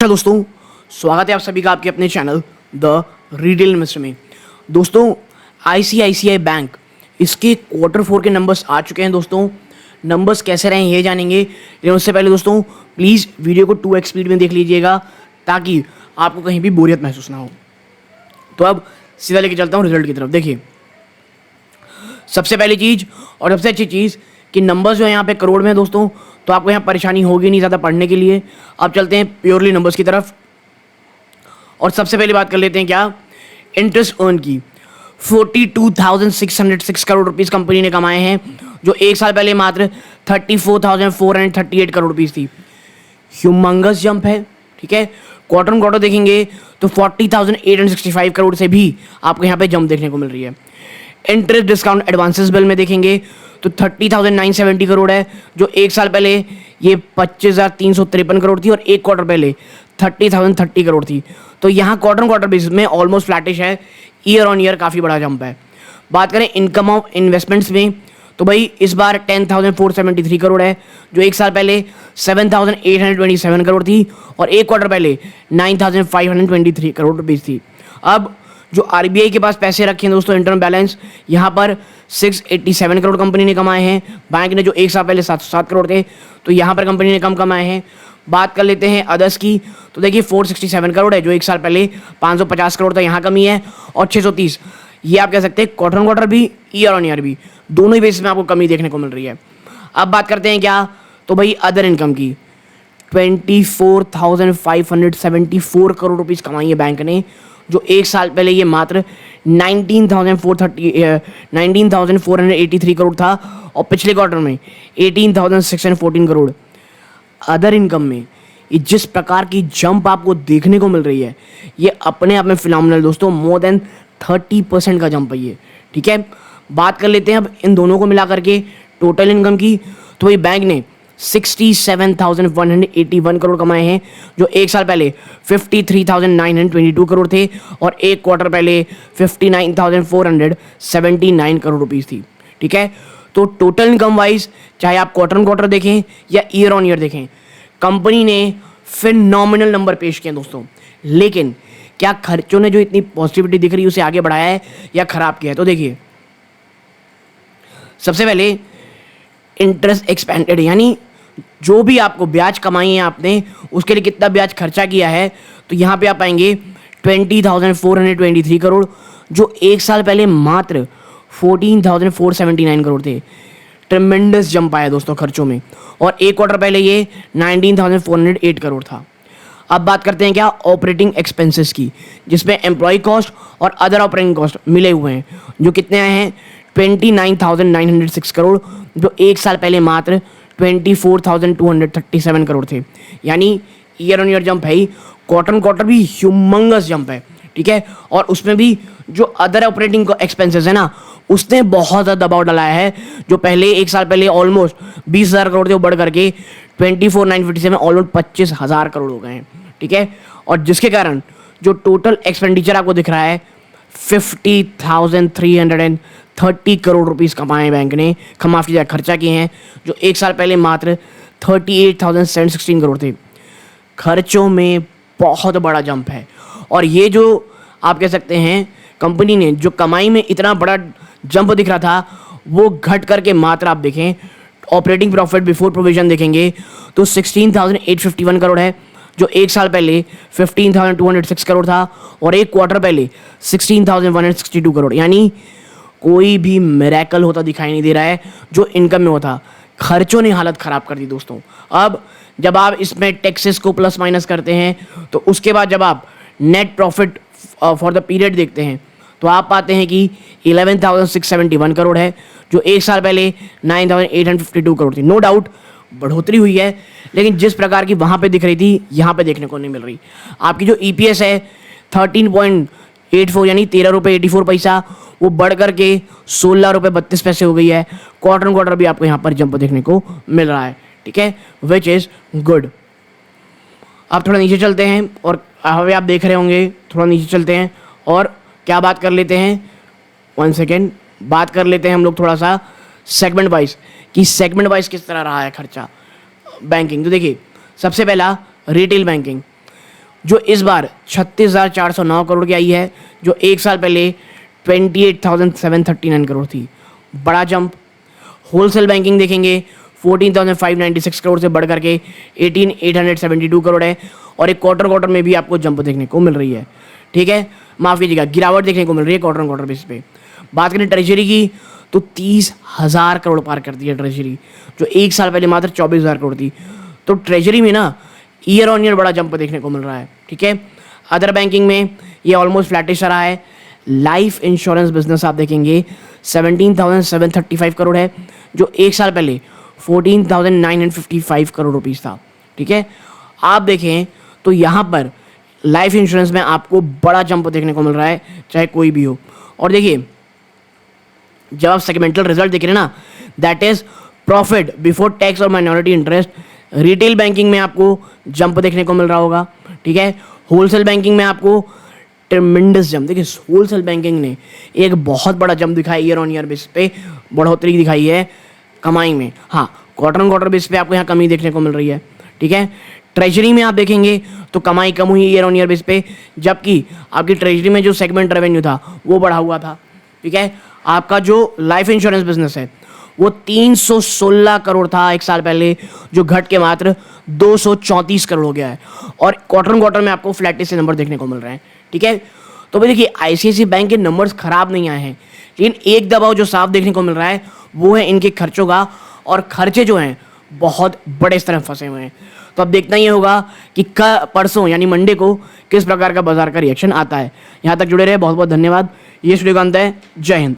अच्छा दोस्तों, स्वागत है आप सभी का आपके अपने चैनल द रिटेल इन्वेस्टर में। दोस्तों, आईसीआईसीआई बैंक इसके Q4 के नंबर्स आ चुके हैं। दोस्तों, नंबर्स कैसे रहे ये जानेंगे, लेकिन उससे पहले दोस्तों प्लीज़ वीडियो को 2x स्पीड में देख लीजिएगा ताकि आपको कहीं भी बोरियत महसूस ना हो। तो अब सीधा लेके चलता हूँ रिजल्ट की तरफ। देखिए, सबसे पहली चीज़ और सबसे अच्छी चीज़ कि नंबर्स जो है यहाँ पे करोड़ में है दोस्तों, तो आपको यहाँ परेशानी होगी नहीं ज़्यादा पढ़ने के लिए। अब चलते हैं प्योरली नंबर्स की तरफ और सबसे पहले बात कर लेते हैं क्या इंटरेस्ट अर्न की। 42,606 करोड़ रुपीस कंपनी ने कमाए हैं, जो एक साल पहले मात्र 34,438 करोड़ रुपीस थी। ह्यूमंगस जंप है, ठीक है। क्वार्टर ऑन क्वार्टर देखेंगे तो 40,865 करोड़ से भी आपको यहाँ पे जंप देखने को मिल रही है। इंटरेस्ट डिस्काउंट एडवांसेस बिल में देखेंगे तो 30,970 करोड़ है, जो एक साल पहले ये 25,353 करोड़ थी और एक क्वार्टर पहले 30,030 करोड़ थी। तो यहाँ क्वार्टर क्वार्टर बेसिस में ऑलमोस्ट फ्लैटिश है, ईयर ऑन ईयर काफ़ी बड़ा जंप है। बात करें इनकम ऑफ इन्वेस्टमेंट्स में तो भाई इस बार 10,473 करोड़ है, जो एक साल पहले 7,827 करोड़ थी और एक क्वार्टर पहले 9,523 करोड़ रुपीज़ थी। अब जो आरबीआई के पास पैसे रखे हैं दोस्तों, इंटरनल बैलेंस यहाँ पर 687 करोड़ कंपनी ने कमाए हैं। बैंक ने जो एक साल पहले 707 करोड़ थे, तो यहाँ पर कंपनी ने कम कमाए हैं। बात कर लेते हैं अदर्स की, तो देखिए 467 करोड़ है, जो एक साल पहले 550 करोड़ था, यहाँ कमी है। और 630 ये आप कह सकते हैं क्वार्टर ऑन क्वार्टर भी ईयर ऑन ईयर भी दोनों ही बेसिस में आपको कमी देखने को मिल रही है। अब बात करते हैं क्या, तो भाई अदर इनकम की 24,574 करोड़ रुपीज़ कमाई है बैंक ने, जो एक साल पहले ये मात्र 19,483 करोड़ था और पिछले क्वार्टर में 18,614 करोड़। अदर इनकम में ये जिस प्रकार की जंप आपको देखने को मिल रही है, ये अपने आप में फिनोमिनल दोस्तों, मोर देन 30% का जंप है ये, ठीक है। बात कर लेते हैं अब इन दोनों को मिला करके टोटल इनकम की, तो भाई बैंक ने 67,181 करोड़ कमाए हैं, जो एक साल पहले 53,922 करोड़ थे और एक क्वार्टर पहले 59,479 करोड़ रुपीस थी, ठीक है। तो टोटल इनकम वाइज चाहे आप क्वार्टर ऑन क्वार्टर देखें या ईयर ऑन ईयर देखें, कंपनी ने फिनोमिनल नंबर पेश किए दोस्तों। लेकिन क्या खर्चों ने जो इतनी पॉजिटिविटी दिख रही है उसे आगे बढ़ाया है या खराब किया है? तो देखिए, सबसे पहले इंटरेस्ट एक्सपेंडेड, यानी जो भी आपको ब्याज कमाई है आपने, उसके लिए कितना ब्याज खर्चा किया है, तो यहाँ पे आप पाएंगे 20,423 करोड़, जो एक साल पहले मात्र 14,479 करोड़ थे। ट्रेमेंडस जंप आया दोस्तों खर्चों में, और एक क्वार्टर पहले ये 19,408 करोड़ था। अब बात करते हैं क्या ऑपरेटिंग एक्सपेंसेस की, जिसमें एम्प्लॉय कॉस्ट और अदर ऑपरेटिंग कॉस्ट मिले हुए हैं, जो कितने आए हैं 29,906 करोड़, जो एक साल पहले मात्र 24,237 करोड़ थे। यानी ईयर ऑन ईयर जंप है ही, क्वार्टर ऑन क्वार्टर भी ह्यूमंगस जंप है, ठीक है। और उसमें भी जो अदर ऑपरेटिंग एक्सपेंसेस है ना, उसने बहुत ज़्यादा दबाव डाला है। जो पहले एक साल पहले ऑलमोस्ट 20,000 करोड़ थे, वो बढ़ करके 24,957 ऑलमोस्ट 25,000 करोड़ हो गए हैं, ठीक है। और जिसके कारण जो टोटल एक्सपेंडिचर आपको दिख रहा है 50,330 करोड़ रुपीस कमाए बैंक ने, माफ कीजिए खर्चा किए हैं, जो एक साल पहले मात्र 38,716 करोड़ थे। खर्चों में बहुत बड़ा जंप है, और ये जो आप कह सकते हैं कंपनी ने जो कमाई में इतना बड़ा जंप दिख रहा था, वो घट करके मात्र आप देखें ऑपरेटिंग प्रॉफिट बिफोर प्रोविजन देखेंगे तो 16,851 करोड़ है, जो एक साल पहले 15,206 करोड़ था और एक क्वार्टर पहले 16,162 करोड़। यानी कोई भी मिरेकल होता दिखाई नहीं दे रहा है जो इनकम में होता। खर्चों ने हालत ख़राब कर दी दोस्तों। अब जब आप इसमें टैक्सेस को प्लस माइनस करते हैं, तो उसके बाद जब आप net profit for the period देखते हैं, तो आप पाते हैं कि 11,671 करोड़ है, जो एक साल पहले 9,852 करोड़ थी। नो डाउट बढ़ोतरी हुई है, लेकिन जिस प्रकार की वहाँ पे दिख रही थी यहाँ पे देखने को नहीं मिल रही। आपकी जो EPS है 13.84 यानी 13 रुपये 84 पैसा, वो बढ़ करके 16 रुपये 32 पैसे हो गई है। क्वार्टर ऑन क्वार्टर भी आपको यहाँ पर जंप देखने को मिल रहा है, ठीक है, विच इज़ गुड। आप थोड़ा नीचे चलते हैं और हमें आप देख रहे होंगे, थोड़ा नीचे चलते हैं और क्या बात कर लेते हैं, 1 सेकेंड, बात कर लेते हैं हम लोग थोड़ा सा सेगमेंट वाइज कि सेगमेंट वाइज किस तरह रहा है खर्चा बैंकिंग। तो देखिए, सबसे पहला रिटेल बैंकिंग। जो इस बार 36,409 करोड़ की आई है, जो एक साल पहले 28,739 करोड़ थी। बड़ा जंप। होलसेल बैंकिंग देखेंगे 14,596 करोड़ से बढ़ करके 18,872 करोड़ है, और एक क्वार्टर में भी आपको जंप देखने को मिल रही है। ठीक है, माफ कीजिएगा, गिरावट देखने को मिल रही है क्वार्टर बेसिस पे। बात करें ट्रेजरी की तो 30,000 करोड़ पार कर दी है ट्रेजरी, जो एक साल पहले मात्र 24,000 करोड़ थी। तो ट्रेजरी में ना ईयर ऑन ईयर बड़ा जंप देखने को मिल रहा है। ठीक है, अदर बैंकिंग में ये ऑलमोस्ट फ्लैटिश रहा है। लाइफ इंश्योरेंस बिजनेस आप देखेंगे 17,735 करोड़ है, जो एक साल पहले 14,955 करोड़ रुपीस था। ठीक है, आप देखें तो यहाँ पर लाइफ इंश्योरेंस में आपको बड़ा जंप देखने को मिल रहा है, चाहे कोई भी हो। और देखिए, जब आप सेगमेंटल रिजल्ट देख रहे हैं ना, that is profit before tax और माइनॉरिटी इंटरेस्ट, रिटेल बैंकिंग में आपको जंप देखने को मिल रहा होगा। ठीक है, होलसेल बैंकिंग में आपको ट्रेमेंडस जंप, देखिए होलसेल बैंकिंग ने एक बहुत बड़ा जंप दिखाया, ईयर ऑन ईयर बेस पे बढ़ोतरी दिखाई है कमाई में। हाँ, क्वार्टर बेस पे आपको यहाँ कमी देखने को मिल रही है। ठीक है, ट्रेजरी में आप देखेंगे तो कमाई कम हुई ईयर ऑन ईयर बेस पे, जबकि आपकी ट्रेजरी में जो सेगमेंट रेवेन्यू था वो बढ़ा हुआ था। ठीक है, आपका जो लाइफ इंश्योरेंस बिजनेस है वो 316 करोड़ था एक साल पहले, जो घट के मात्र 234 करोड़ हो गया है, और क्वार्टर में आपको फ्लैटिश से नंबर देखने को मिल रहे हैं। ठीक है, तो भाई देखिए आईसीआईसीआई बैंक के नंबर्स खराब नहीं आए हैं, लेकिन एक दबाव जो साफ देखने को मिल रहा है वो है इनके खर्चों का, और खर्चे जो हैं बहुत बड़े स्तर में फंसे हुए हैं। तो अब देखना ये होगा कि परसों यानी मंडे को किस प्रकार का बाजार का रिएक्शन आता है। यहाँ तक जुड़े रहे, बहुत बहुत धन्यवाद। ये सूर्यकांत है, जय हिंद।